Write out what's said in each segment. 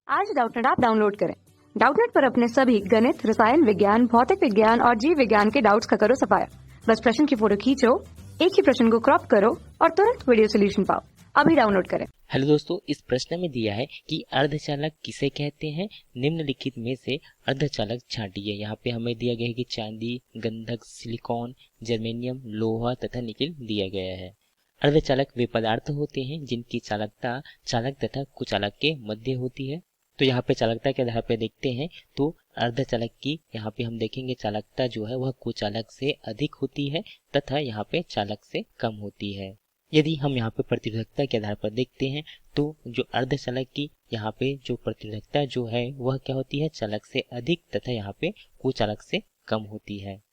आज Doubtnut app download करें। Doubtnut पर अपने सभी गणित, रसायन विज्ञान, भौतिक विज्ञान और जीव विज्ञान के डाउट्स का करो सफाया। बस प्रश्न की फोटो खींचो, एक ही प्रश्न को क्रॉप करो और तुरंत वीडियो सोल्यूशन पाओ। अभी डाउनलोड करें। हेलो दोस्तों, इस प्रश्न में दिया है कि अर्धचालक किसे कहते हैं। निम्नलिखित में से अर्धचालक छांटिए। यहाँ पे हमें दिया गया है कि चांदी, गंधक, सिलिकॉन, जर्मेनियम, लोहा तथा निकेल दिया गया है। अर्धचालक वे पदार्थ होते हैं जिनकी चालकता चालक तथा कुचालक के मध्य होती है। तो यहाँ पे चालकता के आधार पर देखते हैं तो अर्धचालक की यहाँ पे हम देखेंगे चालकता जो है वह कुचालक से अधिक होती है तथा यहाँ पे चालक से कम होती है। यदि हम यहाँ पे प्रतिरोधकता के आधार पर देखते हैं तो जो अर्धचालक की यहाँ पे जो प्रतिरोधकता जो है वह क्या होती है, चालक से अधिक तथा यहाँ पे कुचालक से कम होती है।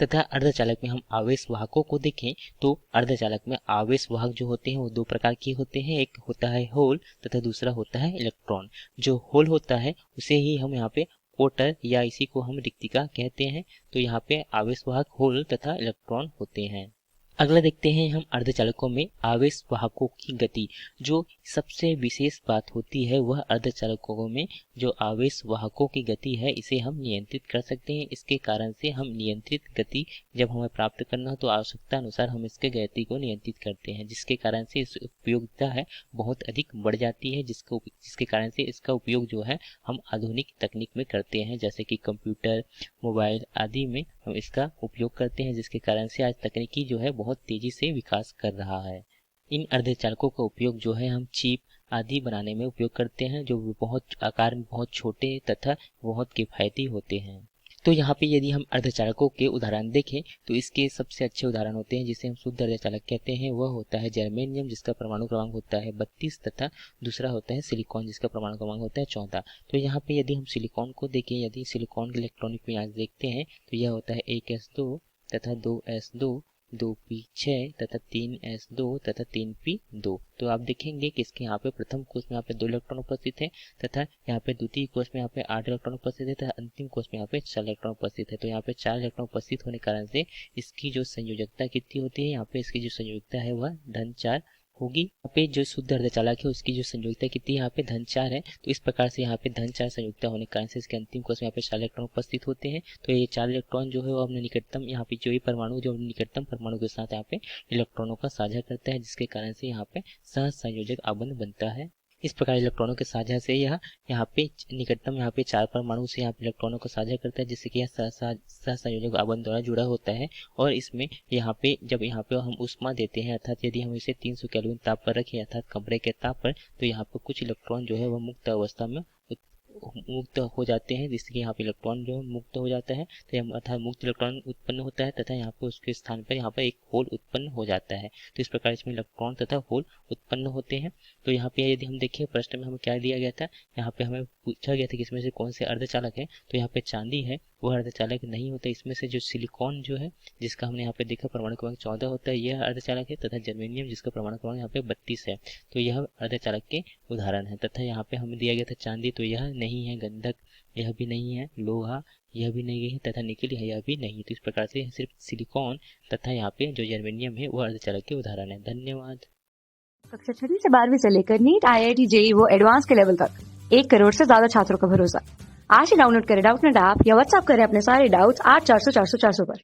तथा अर्धचालक में हम आवेश वाहकों को देखें तो अर्धचालक में आवेश वाहक जो होते हैं वो दो प्रकार के होते हैं। एक होता है होल तथा दूसरा होता है इलेक्ट्रॉन। जो होल होता है उसे ही हम यहाँ पे कोटर या इसी को हम रिक्तिका कहते हैं। तो यहाँ पे आवेश वाहक होल तथा इलेक्ट्रॉन होते हैं। अगला देखते हैं हम अर्धचालकों में आवेश वाहकों की गति। जो सबसे विशेष बात होती है वह अर्धचालकों में जो आवेश वाहकों की गति है इसे हम नियंत्रित कर सकते हैं। इसके कारण से हम नियंत्रित गति जब हमें प्राप्त करना हो तो आवश्यकता अनुसार हम इसके गति को नियंत्रित करते हैं, जिसके कारण से इस उपयोगिता है बहुत अधिक बढ़ जाती है, जिसके कारण से इसका उपयोग जो है हम आधुनिक तकनीक में करते हैं, जैसे कि कंप्यूटर, मोबाइल आदि में हम इसका उपयोग करते हैं, जिसके कारण से आज तकनीकी जो है बहुत तेजी से विकास कर रहा है। इन अर्धचालकों का उपयोग जो है हम चिप आदि बनाने में उपयोग करते हैं, जो बहुत आकार में बहुत छोटे तथा बहुत किफायती होते हैं। तो यहाँ पे यदि हम अर्धचालकों के उदाहरण देखें तो इसके सबसे अच्छे उदाहरण होते हैं जिसे हम शुद्ध अर्धचालक कहते हैं। वह होता है जर्मेनियम जिसका परमाणु क्रमांक होता है 32 तथा दूसरा होता है सिलिकॉन जिसका परमाणु क्रमांक होता है 14। तो यहाँ पे यदि हम सिलिकॉन को देखें, यदि सिलिकॉन के इलेक्ट्रॉनिक विन्यास देखते हैं तो यह होता है 1s2 तथा 2s2, 2p6 तथा 3s2 तथा 3p2। तो आप देखेंगे कि इसके यहाँ पे प्रथम कोष में यहाँ पे 2 इलेक्ट्रॉन उपस्थित है तथा यहाँ पे द्वितीय कोष में यहाँ पे 8 इलेक्ट्रॉन उपस्थित है तथा अंतिम कोष में यहाँ पे 4 इलेक्ट्रॉन उपस्थित है। तो यहाँ पे 4 इलेक्ट्रॉन उपस्थित होने के कारण से इसकी जो संयोजकता कितनी होती है, यहाँ पे इसकी जो संयोजकता है वह धन 4 होगी। यहाँ पे जो शुद्ध अर्धचालक है उसकी जो संयोजकता कितनी है, यहाँ पे धन 4 है। तो इस प्रकार से यहाँ पे धन 4 संयोजकता होने के कारण से इसके अंतिम कोष में यहाँ पे 4 इलेक्ट्रॉन उपस्थित होते हैं। तो ये 4 इलेक्ट्रॉन जो है वो अपने निकटतम यहाँ पे जो ये परमाणु जो निकटतम परमाणु के साथ यहाँ पे इलेक्ट्रॉनों का साझा करता है, जिसके कारण से यहाँ पे सहसंयोजक आबंध बनता है। इस प्रकार इलेक्ट्रॉनों के साझा से यह यहाँ पे निकटतम यहाँ पे 4 परमाणु से यहाँ पे इलेक्ट्रॉनों को साझा करता है, जिससे कि यह सहसंयोजक आबंध द्वारा जुड़ा होता है। और इसमें यहाँ पे जब यहाँ पे हम ऊष्मा देते हैं, अर्थात यदि हम इसे 300 केल्विन ताप पर रखें अर्थात कमरे के ताप पर, तो यहाँ पर कुछ इलेक्ट्रॉन जो है वह मुक्त अवस्था में मुक्त हो जाते हैं, जिससे कि यहाँ पे इलेक्ट्रॉन जो मुक्त हो जाता है तो अर्थात मुक्त इलेक्ट्रॉन उत्पन्न होता है तथा यहाँ पे उसके स्थान पर यहाँ पर एक होल उत्पन्न हो जाता है। तो इस प्रकार इसमें इलेक्ट्रॉन तथा होल उत्पन्न होते हैं। तो यहाँ पे यदि हम देखें प्रश्न में हमें क्या दिया गया था, यहाँ पे हमें पूछा गया था कि इसमें से कौन से अर्धचालक है। तो यहाँ पे चांदी है वह अर्धचालक नहीं होता। इसमें से जो सिलिकॉन जो है जिसका हमने यहाँ पे देखा परमाणु क्रमांक 14 होता है यह अर्धचालक है, तथा जर्मेनियम जिसका परमाणु क्रमांक यहाँ पे 32 है। तो यह अर्धचालक के उदाहरण है। तथा यहाँ पे हमें दिया गया था चांदी, तो यह नहीं है, गंधक यह भी नहीं है, लोहा यह भी नहीं है तथा निकेल यह भी नहीं है। तो इस प्रकार से सिर्फ सिलिकॉन तथा यहाँ पे जो जर्मेनियम है वह अर्धचालक के उदाहरण है। धन्यवाद। कक्षा 6 से 12वीं से लेकर नीट, IIT, JEE वो एडवांस के लेवल तक 1 करोड़ से ज्यादा छात्रों का भरोसा। आज ही डाउनलोड करें डाउटनेट ऐप या व्हाट्सएप करें अपने सारे डाउट्स 8400 400 400 पर।